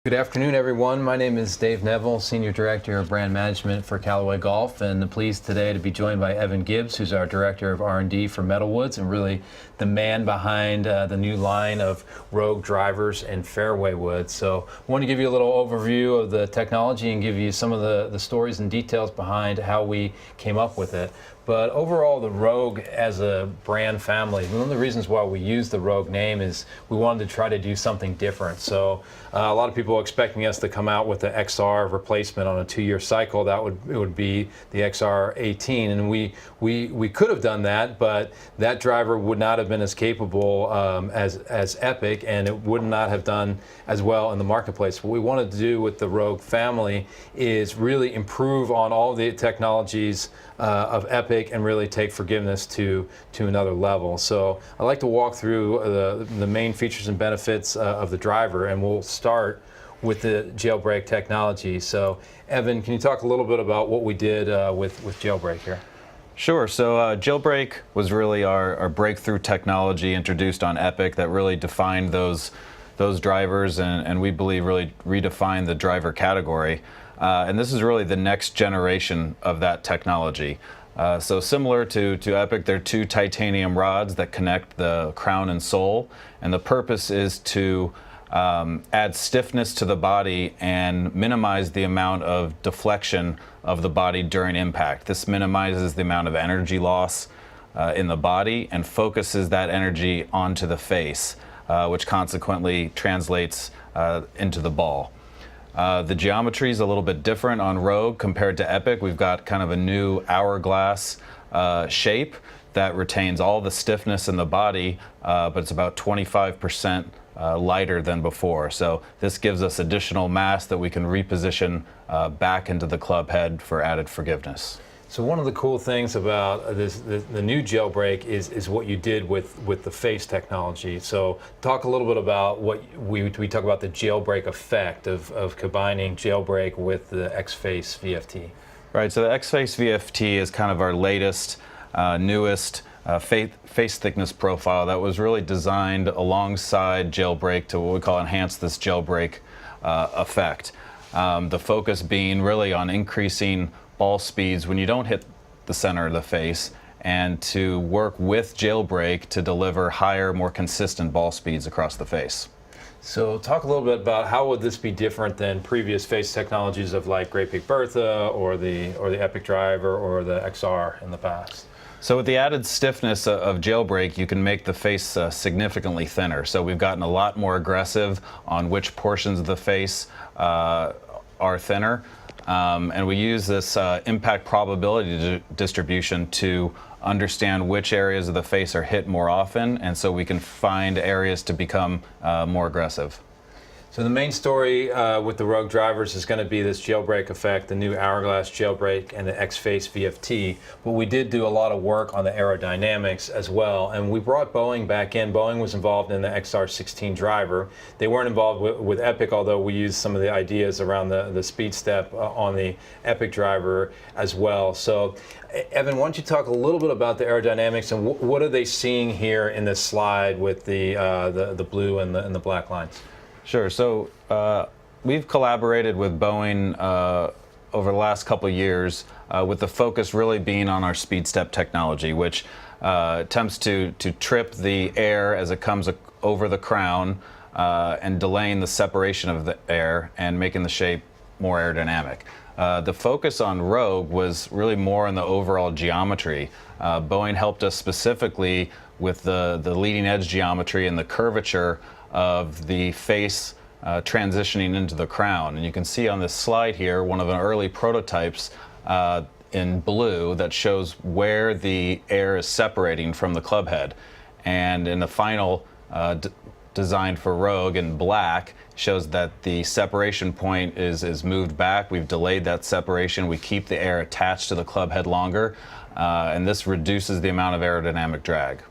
Good afternoon, everyone. My name is Dave Neville, Senior Director of Brand Management for Callaway Golf, and pleased today to be joined by Evan Gibbs, who's our Director of R&D for Metalwoods, and really the man behind the new line of Rogue drivers and Fairway woods. So I want to give you a little overview of the technology and give you some of the stories and details behind how we came up with it. But overall, the Rogue as a brand family, one of the reasons why we use the Rogue name is we wanted to try to do something different. So a lot of people are expecting us to come out with the XR replacement on a 2-year cycle. It would be the XR18, and we could have done that, but that driver would not have been as capable as Epic, and it would not have done as well in the marketplace. What we wanted to do with the Rogue family is really improve on all the technologies of Epic and really take forgiveness to another level. So I'd like to walk through the main features and benefits of the driver, and we'll start with the jailbreak technology. So Evan, can you talk a little bit about what we did with jailbreak here? Sure. So jailbreak was really our breakthrough technology introduced on Epic that really defined those drivers and we believe really redefined the driver category. And this is really the next generation of that technology. So similar to Epic, there are 2 titanium rods that connect the crown and sole, and the purpose is to add stiffness to the body and minimize the amount of deflection of the body during impact. This minimizes the amount of energy loss in the body and focuses that energy onto the face, which consequently translates into the ball. The geometry is a little bit different on Rogue compared to Epic. We've got kind of a new hourglass shape that retains all the stiffness in the body, but it's about 25% lighter than before. So this gives us additional mass that we can reposition back into the club head for added forgiveness. So one of the cool things about the new jailbreak is what you did with the face technology. So talk a little bit about what we talk about the jailbreak effect of combining jailbreak with the X-Face VFT. Right, so the X-Face VFT is kind of our latest, newest face thickness profile that was really designed alongside jailbreak to what we call enhance this jailbreak effect. The focus being really on increasing ball speeds when you don't hit the center of the face, and to work with jailbreak to deliver higher, more consistent ball speeds across the face. So talk a little bit about how would this be different than previous face technologies of like Great Big Bertha or the Epic driver or the XR in the past? So with the added stiffness of jailbreak, you can make the face significantly thinner. So we've gotten a lot more aggressive on which portions of the face are thinner. And we use this impact probability distribution to understand which areas of the face are hit more often, and so we can find areas to become more aggressive. So the main story with the Rogue drivers is going to be this jailbreak effect, the new hourglass jailbreak and the X-Face VFT. But we did do a lot of work on the aerodynamics as well, and we brought Boeing back in. Boeing was involved in the XR16 driver. They weren't involved with Epic, although we used some of the ideas around the speed step on the Epic driver as well. So Evan, why don't you talk a little bit about the aerodynamics and what are they seeing here in this slide with the blue and the black lines? Sure. So we've collaborated with Boeing over the last couple of years with the focus really being on our speed step technology, which attempts to trip the air as it comes over the crown and delaying the separation of the air and making the shape more aerodynamic. The focus on Rogue was really more on the overall geometry. Boeing helped us specifically with the leading edge geometry and the curvature of the face transitioning into the crown. And you can see on this slide here one of the early prototypes in blue that shows where the air is separating from the club head. And in the final design for Rogue in black shows that the separation point is moved back. We've delayed that separation. We keep the air attached to the club head longer, and this reduces the amount of aerodynamic drag.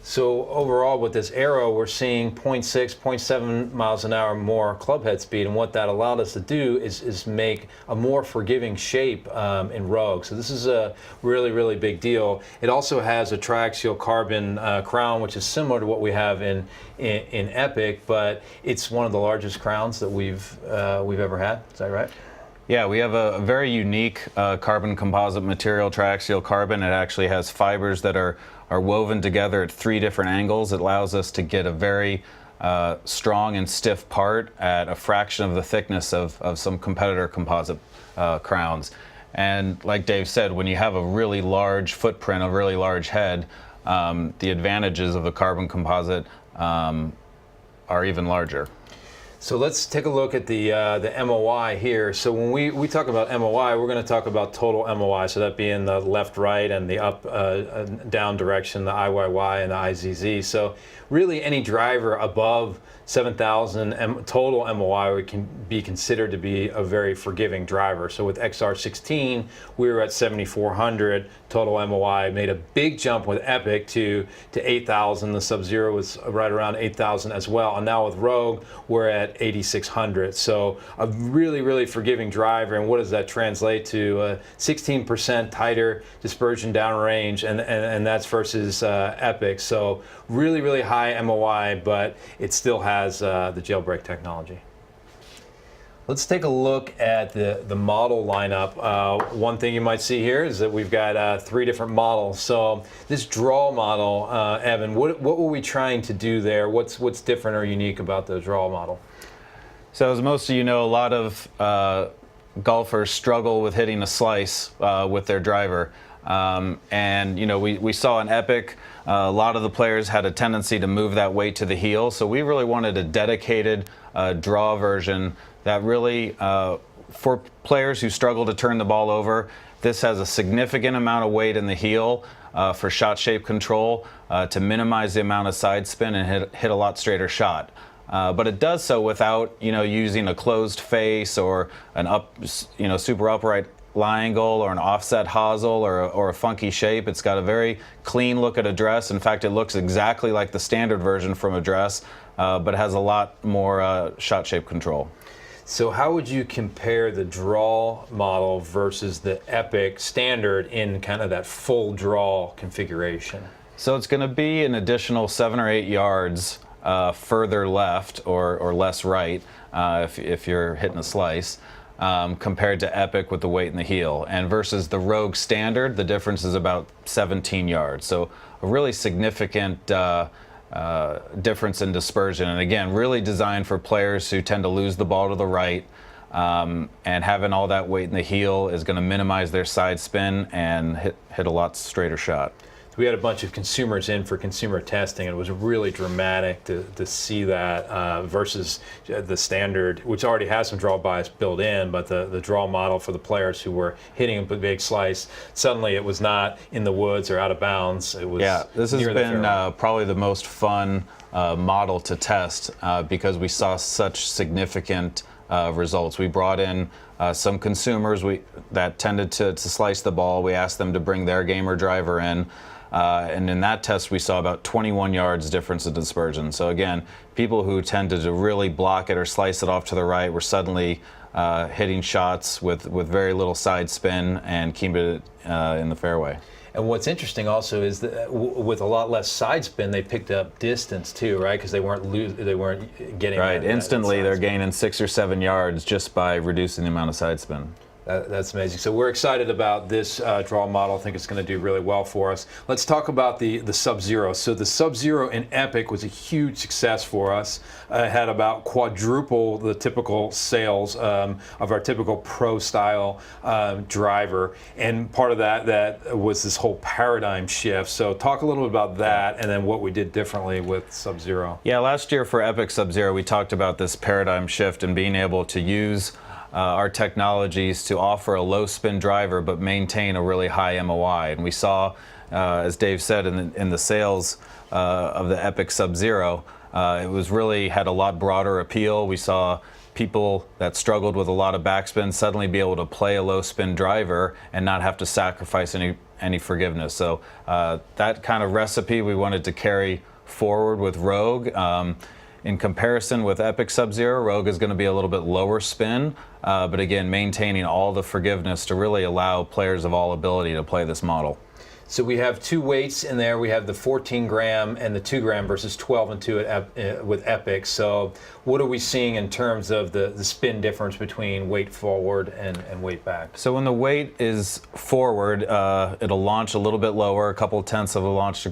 So overall, with this Aero, we're seeing 0.6, 0.7 miles an hour more club head speed, and what that allowed us to do is make a more forgiving shape in Rogue. So this is a really, really big deal. It also has a triaxial carbon crown, which is similar to what we have in Epic, but it's one of the largest crowns that we've ever had. Is that right? Yeah, we have a very unique carbon composite material, triaxial carbon. It actually has fibers that are woven together at 3 different angles. It allows us to get a very strong and stiff part at a fraction of the thickness of some competitor composite crowns. And like Dave said, when you have a really large footprint, a really large head, the advantages of a carbon composite are even larger. So let's take a look at the MOI here. So when we talk about MOI, we're going to talk about total MOI. So that being the left, right, and the up, down direction, the IYY and the IZZ. So really any driver above 7,000 total MOI can be considered to be a very forgiving driver. So with XR16, we were at 7,400 total MOI, made a big jump with Epic to 8,000. The Sub-Zero was right around 8,000 as well. And now with Rogue, we're at 8,600. So a really, really forgiving driver. And what does that translate to? 16% tighter dispersion downrange, and that's versus Epic. So really, really high MOI, but it still has the jailbreak technology. Let's take a look at the model lineup. One thing you might see here is that we've got 3 different models. So this draw model, Evan, what were we trying to do there? What's different or unique about the draw model? So as most of you know, a lot of golfers struggle with hitting a slice with their driver. And you know, we saw in Epic, a lot of the players had a tendency to move that weight to the heel. So we really wanted a dedicated draw version that really, for players who struggle to turn the ball over, this has a significant amount of weight in the heel for shot shape control to minimize the amount of side spin and hit a lot straighter shot. But it does so without, using a closed face or an super upright lie angle or an offset hosel or a funky shape. It's got a very clean look at address. In fact, it looks exactly like the standard version from address, but has a lot more shot shape control. So how would you compare the draw model versus the Epic standard in kind of that full draw configuration? So it's going to be an additional 7 or 8 yards further left or less right if you're hitting a slice. Compared to Epic with the weight in the heel. And versus the Rogue standard, the difference is about 17 yards. So a really significant difference in dispersion. And again, really designed for players who tend to lose the ball to the right. And having all that weight in the heel is going to minimize their side spin and hit a lot straighter shot. We had a bunch of consumers in for consumer testing, and it was really dramatic to see that versus the standard, which already has some draw bias built in, but the draw model for the players who were hitting a big slice, suddenly it was not in the woods or out of bounds. It was this has been probably the most fun model to test because we saw such significant results. We brought in some consumers that tended to slice the ball. We asked them to bring their gamer driver in. And in that test, we saw about 21 yards difference in dispersion. So again, people who tended to really block it or slice it off to the right were suddenly hitting shots with very little side spin and keeping it in the fairway. And what's interesting also is that with a lot less side spin, they picked up distance too, right? Because they weren't getting right. Instantly, they're gaining 6 or 7 yards just by reducing the amount of side spin. That's amazing. So we're excited about this draw model. I think it's going to do really well for us. Let's talk about the Sub-Zero. So the Sub-Zero in Epic was a huge success for us. It had about quadruple the typical sales of our typical pro-style driver. And part of that was this whole paradigm shift. So talk a little bit about that and then what we did differently with Sub-Zero. Yeah, last year for Epic Sub-Zero, we talked about this paradigm shift and being able to use our technologies to offer a low spin driver but maintain a really high MOI. And we saw, as Dave said, in the sales of the Epic Sub-Zero, it was really had a lot broader appeal. We saw people that struggled with a lot of backspin suddenly be able to play a low spin driver and not have to sacrifice any any forgiveness. So that kind of recipe we wanted to carry forward with Rogue. In comparison with Epic Sub-Zero, Rogue is going to be a little bit lower spin, but again, maintaining all the forgiveness to really allow players of all ability to play this model. So we have two weights in there. We have the 14 gram and the 2 gram versus 12 and 2 with Epic. So what are we seeing in terms of the spin difference between weight forward and weight back? So when the weight is forward, it'll launch a little bit lower, a couple tenths of a launch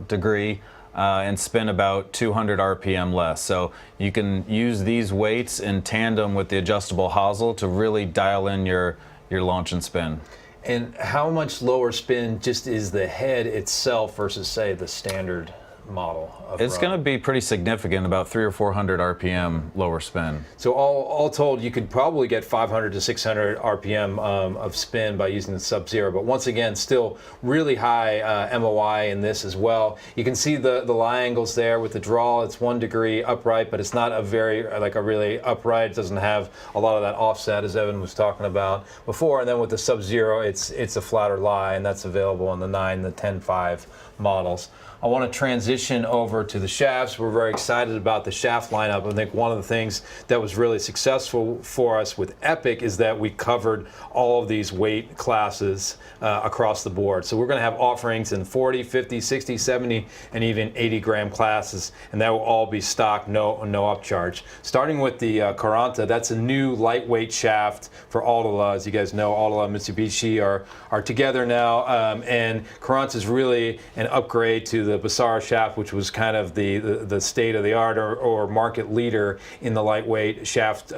degree, and spin about 200 RPM less. So you can use these weights in tandem with the adjustable hosel to really dial in your launch and spin. And how much lower spin just is the head itself versus, say, the standard model of It's Rogue? going to be pretty significant, about 300 or 400 RPM lower spin. So all told, you could probably get 500 to 600 RPM of spin by using the Sub-Zero. But once again, still really high MOI in this as well. You can see the lie angles there with the draw. It's 1 degree upright, but it's not a really upright. It doesn't have a lot of that offset, as Evan was talking about before. And then with the Sub-Zero, it's a flatter lie, and that's available in the 9, the 10.5 models. I want to transition over to the shafts. We're very excited about the shaft lineup. I think one of the things that was really successful for us with Epic is that we covered all of these weight classes across the board. So we're going to have offerings in 40, 50, 60, 70, and even 80 gram classes, and that will all be stock, no upcharge. Starting with the Caranta, that's a new lightweight shaft for Aldila. As you guys know, Aldila and Mitsubishi are together now, and Caranta is really an upgrade to the Basara shaft, which was kind of the state of the art or market leader in the lightweight shaft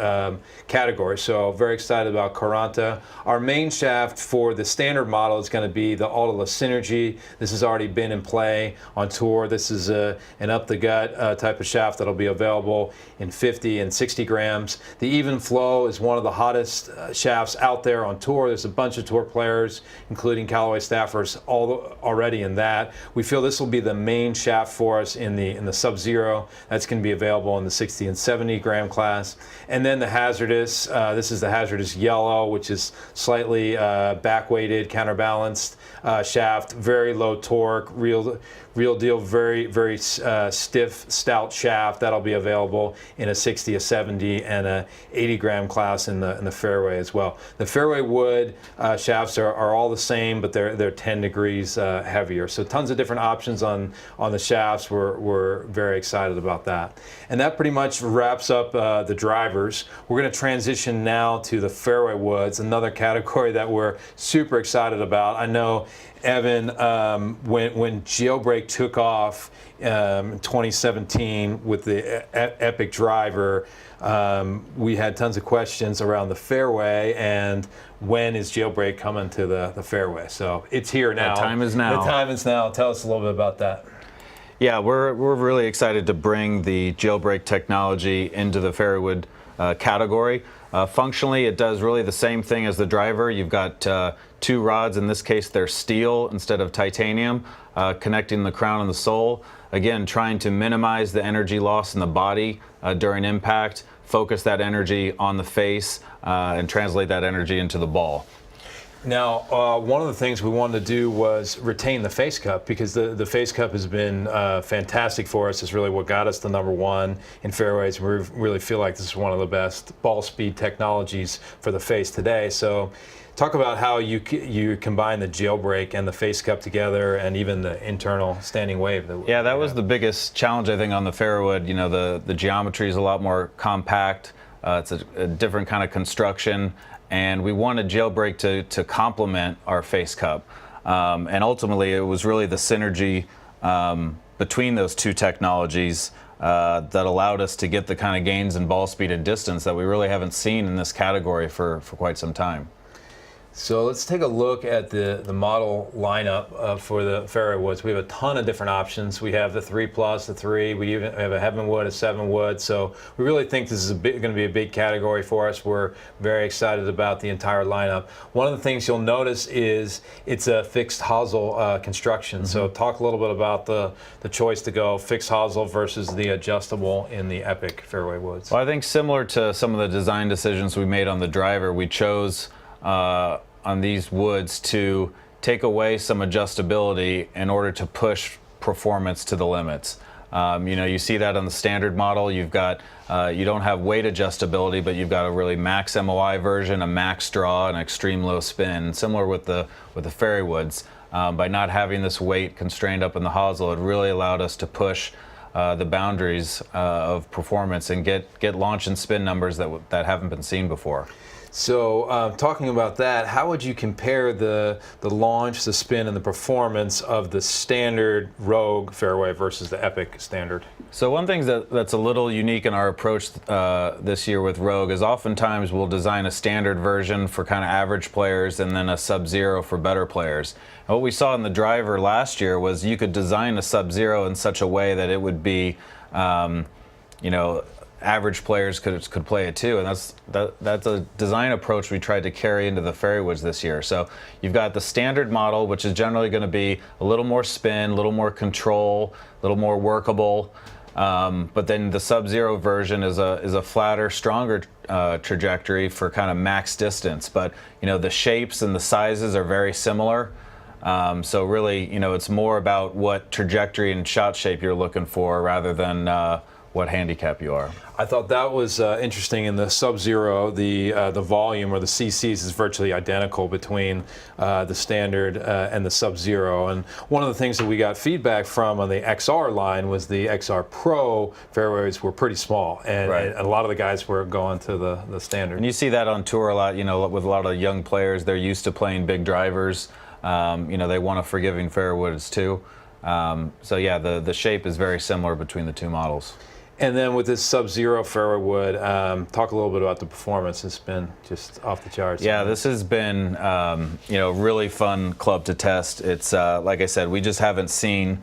category. So very excited about Caranta. Our main shaft for the standard model is going to be the Aldila Synergy. This has already been in play on tour. This is an up the gut type of shaft that'll be available in 50 and 60 grams. The Even Flow is one of the hottest shafts out there on tour. There's a bunch of tour players, including Callaway staffers, already in that. We feel this will be the main shaft for us in the Sub-Zero. That's going to be available in the 60 and 70 gram class. And then the Hazardous, this is the Hazardous Yellow, which is slightly back-weighted, counterbalanced shaft, very low torque, real deal, very stiff, stout shaft. That'll be available in a 60, a 70, and a 80 gram class in the Fairway as well. The Fairway wood shafts are all the same, but they're 10 degrees heavier. So tons of different options on the shafts. We're very excited about that. And that pretty much wraps up the drivers. We're going to transition now to the Fairway woods, another category that we're super excited about. I know, Evan, when Jailbreak took off in 2017 with the Epic driver, we had tons of questions around the Fairway and when is Jailbreak coming to the Fairway. So it's here now. The time is now. The time is now. Tell us a little bit about that. Yeah, we're really excited to bring the Jailbreak technology into the Fairway wood category. Functionally, it does really the same thing as the driver. You've got 2 rods, in this case they're steel instead of titanium, connecting the crown and the sole. Again, trying to minimize the energy loss in the body during impact, focus that energy on the face, and translate that energy into the ball. Now, one of the things we wanted to do was retain the face cup, because the face cup has been fantastic for us. It's really what got us the #1 in fairways. We really feel like this is one of the best ball speed technologies for the face today. So talk about how you combine the Jailbreak and the face cup together, and even the internal standing wave. Yeah, that was the biggest challenge, I think, on the Fairwood. You know, the geometry is a lot more compact. It's a different kind of construction. And we wanted Jailbreak to complement our face cup. And ultimately, it was really the synergy between those two technologies that allowed us to get the kind of gains in ball speed and distance that we really haven't seen in this category for quite some time. So let's take a look at the model lineup for the Fairway woods. We have a ton of different options. We have the 3+, the 3. We even have a Heavenwood, a 7-wood. So we really think this is going to be a big category for us. We're very excited about the entire lineup. One of the things you'll notice is it's a fixed hosel construction. Mm-hmm. So talk a little bit about the choice to go fixed hosel versus the adjustable in the Epic Fairway woods. Well, I think similar to some of the design decisions we made on the driver, we chose on these woods to take away some adjustability in order to push performance to the limits. You see that on the standard model. You've got you don't have weight adjustability, but you've got a really max MOI version, a max draw, and extreme low spin. Similar with the Fairway woods. By not having this weight constrained up in the hosel, it really allowed us to push the boundaries of performance and get launch and spin numbers that haven't been seen before. So talking about that, how would you compare the launch, the spin, and the performance of the standard Rogue fairway versus the Epic standard? So one thing that's a little unique in our approach this year with Rogue is oftentimes we'll design a standard version for kind of average players and then a Sub-Zero for better players. And what we saw in the driver last year was you could design a Sub-Zero in such a way that it would be, average players could play it too, and that's a design approach we tried to carry into the Fairway woods this year. So you've got the standard model, which is generally going to be a little more spin, a little more control, a little more workable. But then the Sub-Zero version is a flatter, stronger trajectory for kind of max distance. But the shapes and the sizes are very similar. So really, it's more about what trajectory and shot shape you're looking for rather than what handicap you are. I thought that was interesting. In the Sub-Zero, the volume, or the CCs, is virtually identical between the standard and the Sub-Zero. And one of the things that we got feedback from on the XR line was the XR Pro fairways were pretty small, and, right. and a lot of the guys were going to the standard. And you see that on tour a lot. With a lot of young players, they're used to playing big drivers. They want a forgiving fairway woods too. So yeah, the shape is very similar between the two models. And then with this Sub-Zero fairway wood, talk a little bit about the performance. It's been just off the charts. Yeah, this has been really fun club to test. It's like I said, we just haven't seen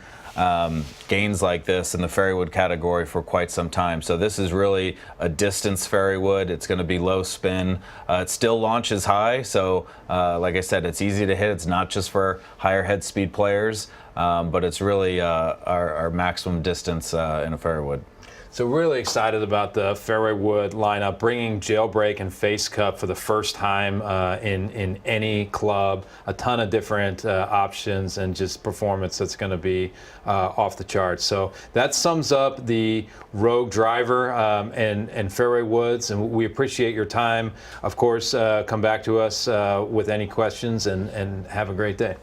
gains like this in the fairway wood category for quite some time. So this is really a distance fairway wood. It's going to be low spin. It still launches high, so like I said, it's easy to hit. It's not just for higher head speed players, but it's really our maximum distance in a fairway wood. So really excited about the fairway wood lineup, bringing Jailbreak and Face Cup for the first time in any club. A ton of different options and just performance that's going to be off the charts. So that sums up the Rogue driver and fairway woods, and we appreciate your time. Of course, come back to us with any questions, and have a great day.